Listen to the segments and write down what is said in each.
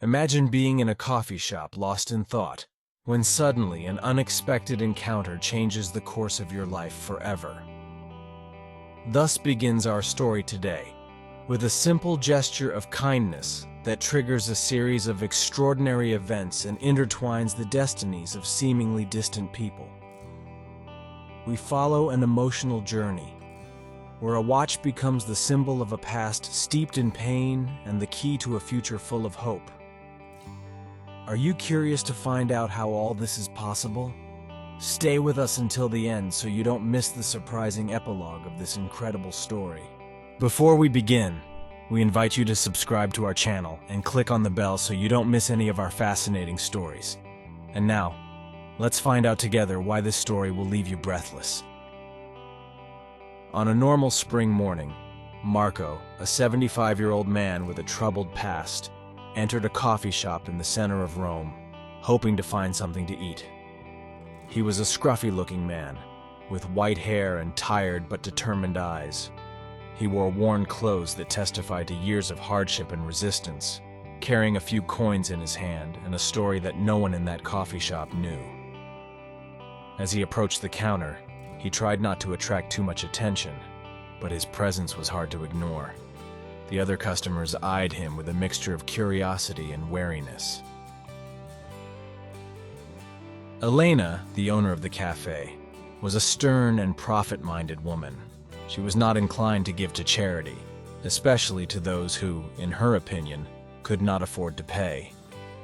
Imagine being in a coffee shop lost in thought, when suddenly an unexpected encounter changes the course of your life forever. Thus begins our story today, with a simple gesture of kindness that triggers a series of extraordinary events and intertwines the destinies of seemingly distant people. We follow an emotional journey, where a watch becomes the symbol of a past steeped in pain and the key to a future full of hope. Are you curious to find out how all this is possible? Stay with us until the end so you don't miss the surprising epilogue of this incredible story. Before we begin, we invite you to subscribe to our channel and click on the bell so you don't miss any of our fascinating stories. And now, let's find out together why this story will leave you breathless. On a normal spring morning, Marco, a 75-year-old man with a troubled past, entered a coffee shop in the center of Rome, hoping to find something to eat. He was a scruffy-looking man, with white hair and tired but determined eyes. He wore worn clothes that testified to years of hardship and resistance, carrying a few coins in his hand and a story that no one in that coffee shop knew. As he approached the counter, he tried not to attract too much attention, but his presence was hard to ignore. The other customers eyed him with a mixture of curiosity and wariness. Elena, the owner of the cafe, was a stern and profit-minded woman. She was not inclined to give to charity, especially to those who, in her opinion, could not afford to pay.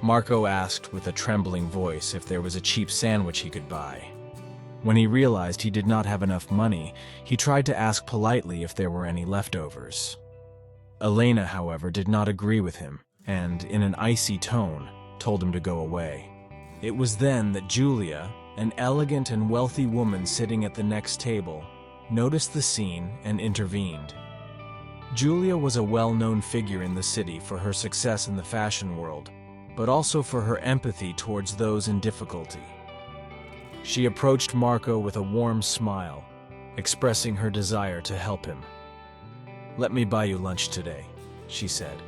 Marco asked with a trembling voice if there was a cheap sandwich he could buy. When he realized he did not have enough money, he tried to ask politely if there were any leftovers. Elena, however, did not agree with him, and, in an icy tone, told him to go away. It was then that Julia, an elegant and wealthy woman sitting at the next table, noticed the scene and intervened. Julia was a well-known figure in the city for her success in the fashion world, but also for her empathy towards those in difficulty. She approached Marco with a warm smile, expressing her desire to help him. "Let me buy you lunch today," she said,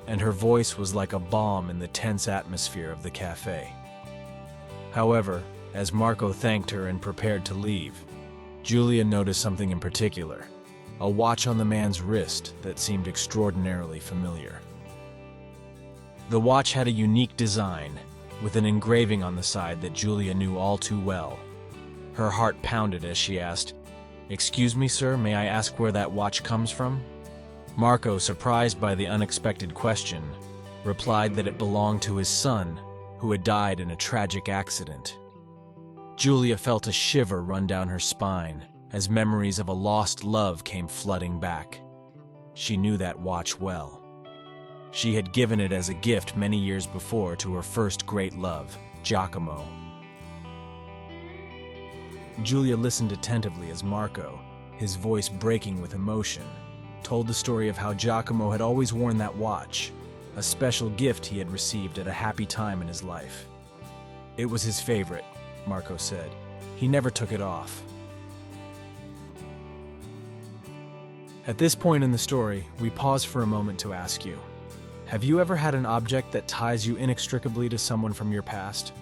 and her voice was like a balm in the tense atmosphere of the cafe. However, as Marco thanked her and prepared to leave, Julia noticed something in particular, a watch on the man's wrist that seemed extraordinarily familiar. The watch had a unique design, with an engraving on the side that Julia knew all too well. Her heart pounded as she asked, "Excuse me, sir, may I ask where that watch comes from?" Marco, surprised by the unexpected question, replied that it belonged to his son, who had died in a tragic accident. Julia felt a shiver run down her spine as memories of a lost love came flooding back. She knew that watch well. She had given it as a gift many years before to her first great love, Giacomo. Julia listened attentively as Marco, his voice breaking with emotion, told the story of how Giacomo had always worn that watch, a special gift he had received at a happy time in his life. "It was his favorite," Marco said. "He never took it off." At this point in the story, we pause for a moment to ask you, have you ever had an object that ties you inextricably to someone from your past?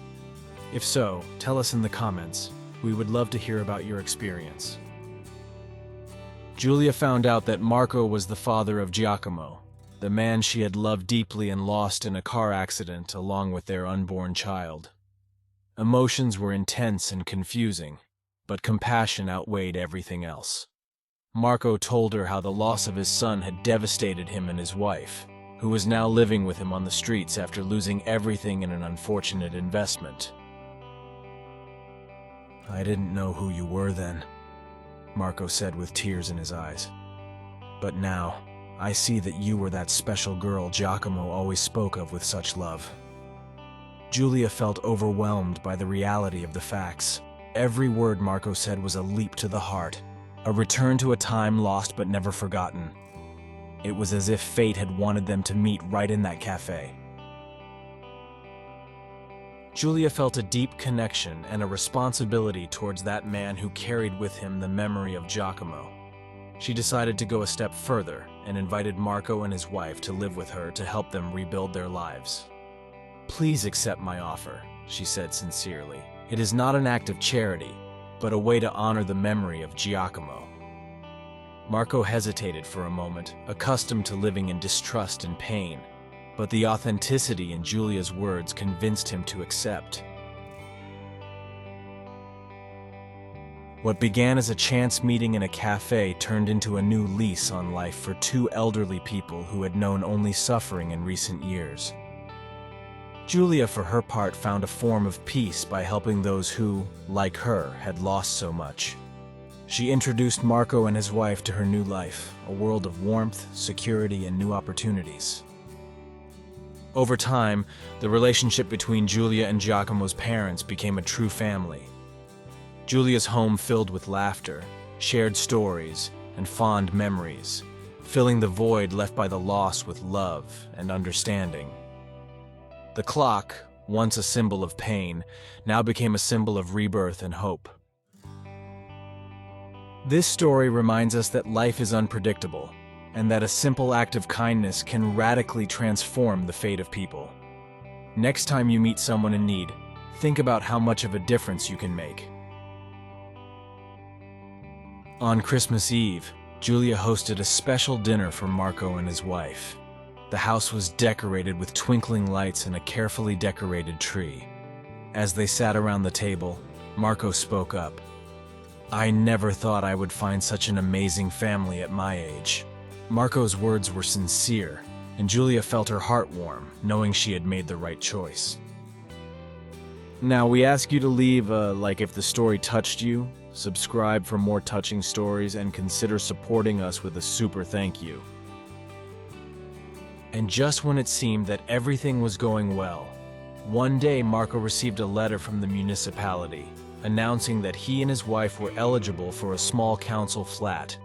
If so, tell us in the comments. We would love to hear about your experience. Julia found out that Marco was the father of Giacomo, the man she had loved deeply and lost in a car accident along with their unborn child. Emotions were intense and confusing, but compassion outweighed everything else. Marco told her how the loss of his son had devastated him and his wife, who was now living with him on the streets after losing everything in an unfortunate investment. "I didn't know who you were then," Marco said with tears in his eyes. "But now, I see that you were that special girl Giacomo always spoke of with such love." Julia felt overwhelmed by the reality of the facts. Every word Marco said was a leap to the heart, a return to a time lost but never forgotten. It was as if fate had wanted them to meet right in that cafe. Julia felt a deep connection and a responsibility towards that man who carried with him the memory of Giacomo. She decided to go a step further and invited Marco and his wife to live with her to help them rebuild their lives. "Please accept my offer," she said sincerely. "It is not an act of charity, but a way to honor the memory of Giacomo." Marco hesitated for a moment, accustomed to living in distrust and pain, but the authenticity in Giulia's words convinced him to accept. What began as a chance meeting in a cafe turned into a new lease on life for two elderly people who had known only suffering in recent years. Giulia, for her part, found a form of peace by helping those who, like her, had lost so much. She introduced Marco and his wife to her new life, a world of warmth, security, and new opportunities. Over time, the relationship between Giulia and Giacomo's parents became a true family. Giulia's home filled with laughter, shared stories, and fond memories, filling the void left by the loss with love and understanding. The clock, once a symbol of pain, now became a symbol of rebirth and hope. This story reminds us that life is unpredictable, and that a simple act of kindness can radically transform the fate of people. Next time you meet someone in need, think about how much of a difference you can make. On Christmas Eve, Giulia hosted a special dinner for Marco and his wife. The house was decorated with twinkling lights and a carefully decorated tree. As they sat around the table, Marco spoke up. "I never thought I would find such an amazing family at my age." Marco's words were sincere, and Giulia felt her heart warm, knowing she had made the right choice. Now, we ask you to leave a like if the story touched you, subscribe for more touching stories, and consider supporting us with a super thank you. And just when it seemed that everything was going well, one day Marco received a letter from the municipality, announcing that he and his wife were eligible for a small council flat,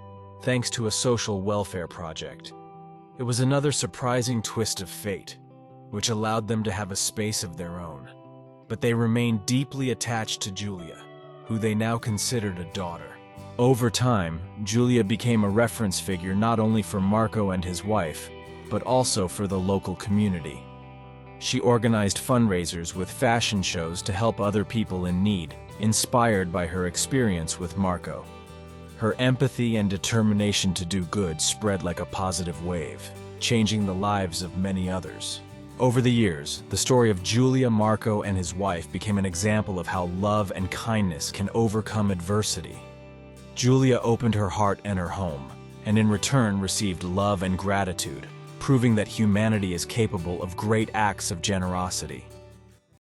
thanks to a social welfare project. It was another surprising twist of fate, which allowed them to have a space of their own. But they remained deeply attached to Giulia, who they now considered a daughter. Over time, Giulia became a reference figure not only for Marco and his wife, but also for the local community. She organized fundraisers with fashion shows to help other people in need, inspired by her experience with Marco. Her empathy and determination to do good spread like a positive wave, changing the lives of many others. Over the years, the story of Giulia, Marco, and his wife became an example of how love and kindness can overcome adversity. Giulia opened her heart and her home, and in return received love and gratitude, proving that humanity is capable of great acts of generosity.